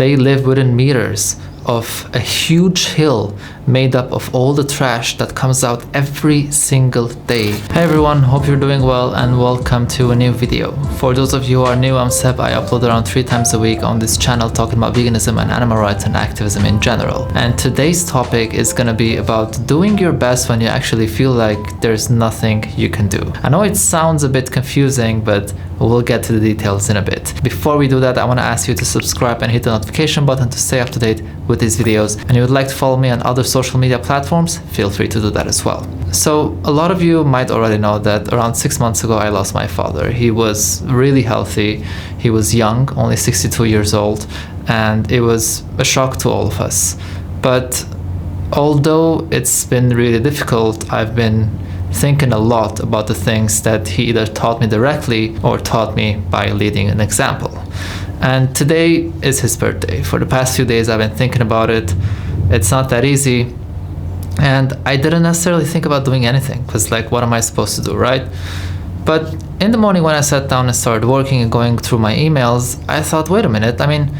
They live within meters of a huge hill made up of all the trash that comes out every single day. Hey everyone, hope you're doing well and welcome to a new video. For those of you who are new, I'm Seb. I upload around 3 times a week on this channel talking about veganism and animal rights and activism in general. And today's topic is gonna be about doing your best when you actually feel like there's nothing you can do. I know it sounds a bit confusing, but we'll get to the details in a bit. Before we do that, I want to ask you to subscribe and hit the notification button to stay up to date with these videos. And if you would like to follow me on other social media platforms, feel free to do that as well. So a lot of you might already know that around 6 months ago I lost my father. He was really healthy, he was young, only 62 years old, and it was a shock to all of us. But although it's been really difficult, I've been thinking a lot about the things that he either taught me directly or taught me by leading an example. And today is his birthday. For the past few days I've been thinking about it. It's not that easy, and I didn't necessarily think about doing anything because, like, what am I supposed to do, right? But in the morning when I sat down and started working and going through my emails, I thought, wait a minute, I mean,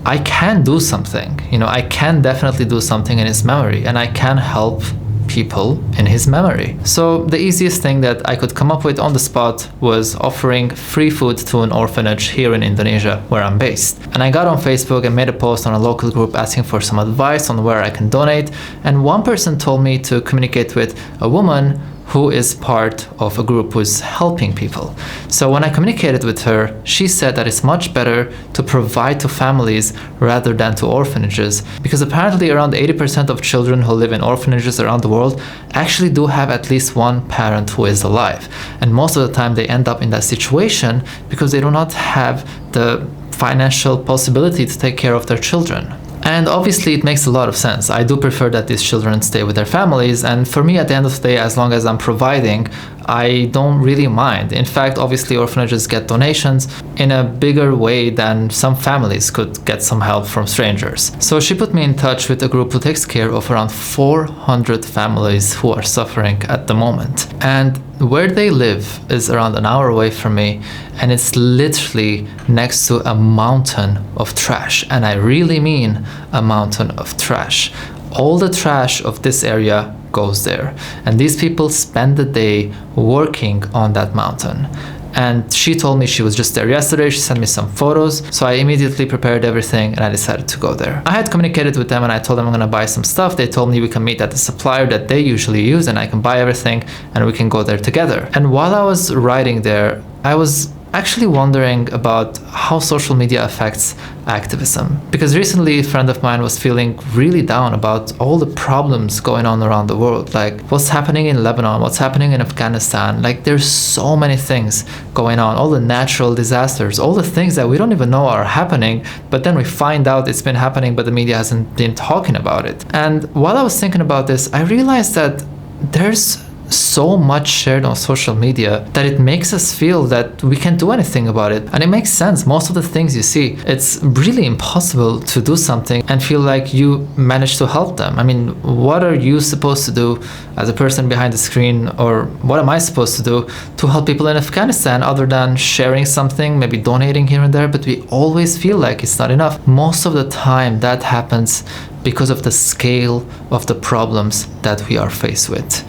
I can do something. I can definitely do something in his memory, and I can help people in his memory. So the easiest thing that I could come up with on the spot was offering free food to an orphanage here in Indonesia, where I'm based. And I got on Facebook and made a post on a local group asking for some advice on where I can donate. And one person told me to communicate with a woman who is part of a group who's helping people. So when I communicated with her, she said that it's much better to provide to families rather than to orphanages, because apparently around 80% of children who live in orphanages around the world actually do have at least one parent who is alive. And most of the time they end up in that situation because they do not have the financial possibility to take care of their children. And obviously it makes a lot of sense. I do prefer that these children stay with their families, and for me at the end of the day, as long as I'm providing, I don't really mind. In fact, obviously orphanages get donations in a bigger way than some families could get some help from strangers. So she put me in touch with a group who takes care of around 400 families who are suffering at the moment. And where they live is around an hour away from me, and it's literally next to a mountain of trash. And I really mean a mountain of trash. All the trash of this area goes there, and these people spend the day working on that mountain. And she told me she was just there yesterday. She sent me some photos, so I immediately prepared everything and I decided to go there. I had communicated with them and I told them I'm gonna buy some stuff. They told me we can meet at the supplier that they usually use and I can buy everything and we can go there together. And while I was riding there, I was actually wondering about how social media affects activism. Because recently a friend of mine was feeling really down about all the problems going on around the world, like what's happening in Lebanon, what's happening in Afghanistan. Like, there's so many things going on, all the natural disasters, all the things that we don't even know are happening, but then we find out it's been happening, but the media hasn't been talking about it. And while I was thinking about this, I realized that there's so much shared on social media that it makes us feel that we can't do anything about it. And it makes sense. Most of the things you see, it's really impossible to do something and feel like you managed to help them. I mean, what are you supposed to do as a person behind the screen, or what am I supposed to do to help people in Afghanistan other than sharing something, maybe donating here and there? But we always feel like it's not enough. Most of the time that happens because of the scale of the problems that we are faced with.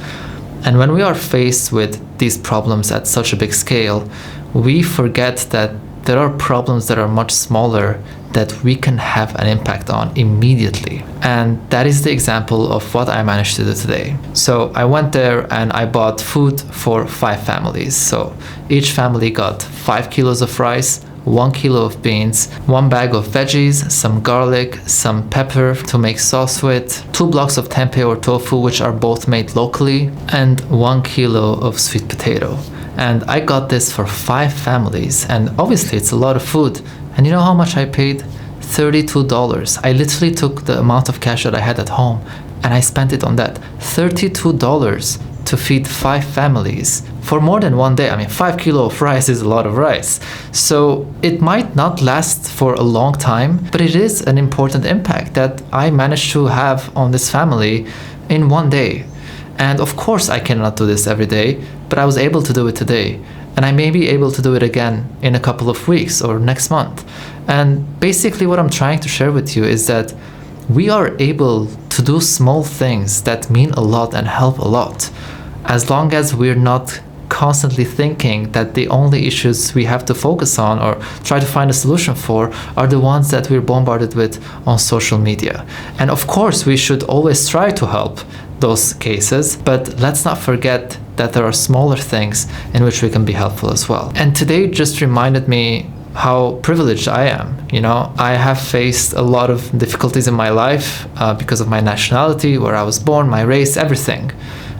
And when we are faced with these problems at such a big scale, we forget that there are problems that are much smaller that we can have an impact on immediately. And that is the example of what I managed to do today. So I went there and I bought food for 5 families. So each family got 5 kilos of rice, 1 kilo of beans, 1 bag of veggies, some garlic, some pepper to make sauce with, 2 blocks of tempeh or tofu, which are both made locally, and 1 kilo of sweet potato. And I got this for 5 families, and obviously it's a lot of food. And you know how much I paid? $32. I literally took the amount of cash that I had at home and I spent it on that. $32 to feed 5 families for more than 1 day. I mean, 5 kilos of rice is a lot of rice. So it might not last for a long time, but it is an important impact that I managed to have on this family in 1 day. And of course I cannot do this every day, but I was able to do it today. and I may be able to do it again in a couple of weeks or next month. And basically what I'm trying to share with you is that we are able to do small things that mean a lot and help a lot, as long as we're not constantly thinking that the only issues we have to focus on or try to find a solution for are the ones that we're bombarded with on social media. And of course, we should always try to help those cases, but let's not forget that there are smaller things in which we can be helpful as well. And today just reminded me how privileged I am. You know, I have faced a lot of difficulties in my life because of my nationality, where I was born, my race, everything.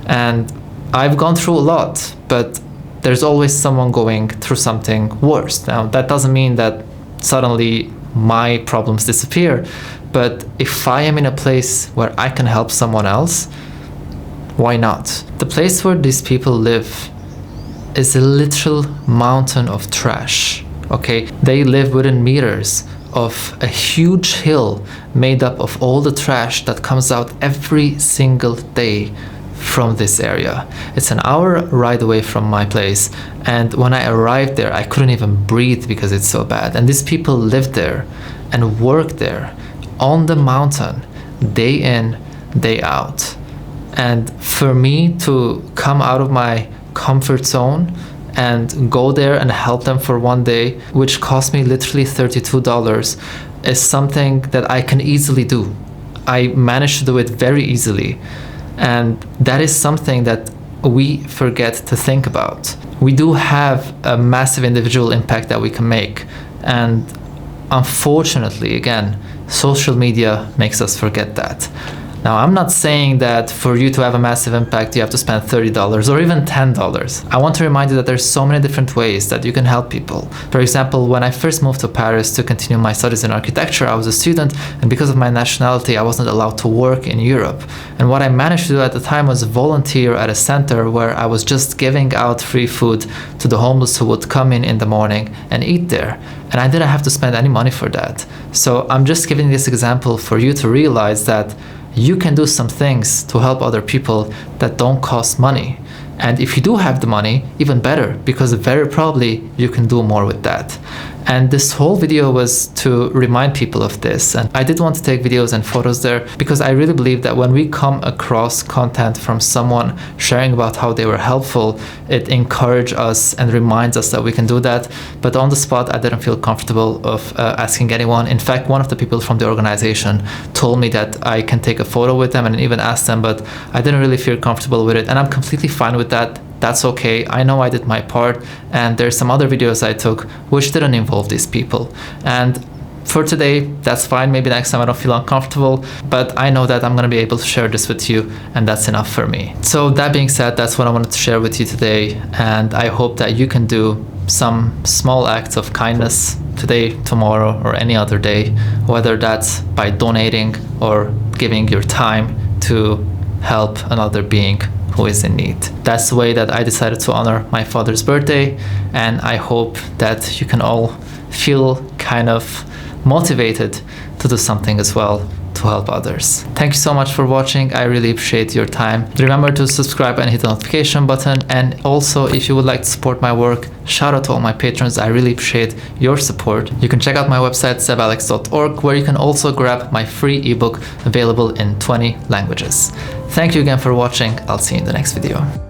And I've gone through a lot, but there's always someone going through something worse. Now, that doesn't mean that suddenly my problems disappear, but if I am in a place where I can help someone else, why not? The place where these people live is a literal mountain of trash, okay? They live within meters of a huge hill made up of all the trash that comes out every single day from this area. It's an hour ride away from my place, and when I arrived there I couldn't even breathe because it's so bad. And these people live there and work there on the mountain day in, day out. And for me to come out of my comfort zone and go there and help them for one day, which cost me literally $32, is something that I can easily do. I managed to do it very easily. And that is something that we forget to think about. We do have a massive individual impact that we can make. And unfortunately, again, social media makes us forget that. Now, I'm not saying that for you to have a massive impact, you have to spend $30 or even $10. I want to remind you that there's so many different ways that you can help people. For example, when I first moved to Paris to continue my studies in architecture, I was a student, and because of my nationality, I wasn't allowed to work in Europe. And what I managed to do at the time was volunteer at a center where I was just giving out free food to the homeless who would come in the morning and eat there. And I didn't have to spend any money for that. So I'm just giving this example for you to realize that you can do some things to help other people that don't cost money. And if you do have the money, even better, because very probably you can do more with that. And this whole video was to remind people of this. And I did want to take videos and photos there because I really believe that when we come across content from someone sharing about how they were helpful, it encourages us and reminds us that we can do that. But on the spot, I didn't feel comfortable of asking anyone. In fact, one of the people from the organization told me that I can take a photo with them and even ask them, but I didn't really feel comfortable with it. And I'm completely fine with that. That's okay. I know I did my part, and there's some other videos I took which didn't involve these people. And for today, that's fine. Maybe next time I don't feel uncomfortable, but I know that I'm going to be able to share this with you, and that's enough for me. So that being said, that's what I wanted to share with you today, and I hope that you can do some small acts of kindness today, tomorrow, or any other day, whether that's by donating or giving your time to help another being who is in need. That's the way that I decided to honor my father's birthday, and I hope that you can all feel kind of motivated to do something as well to help others. Thank you so much for watching. I really appreciate your time. Remember to subscribe and hit the notification button, and also if you would like to support my work, shout out to all my patrons. I really appreciate your support. You can check out my website sebalex.org, where you can also grab my free ebook available in 20 languages. Thank you again for watching. I'll see you in the next video.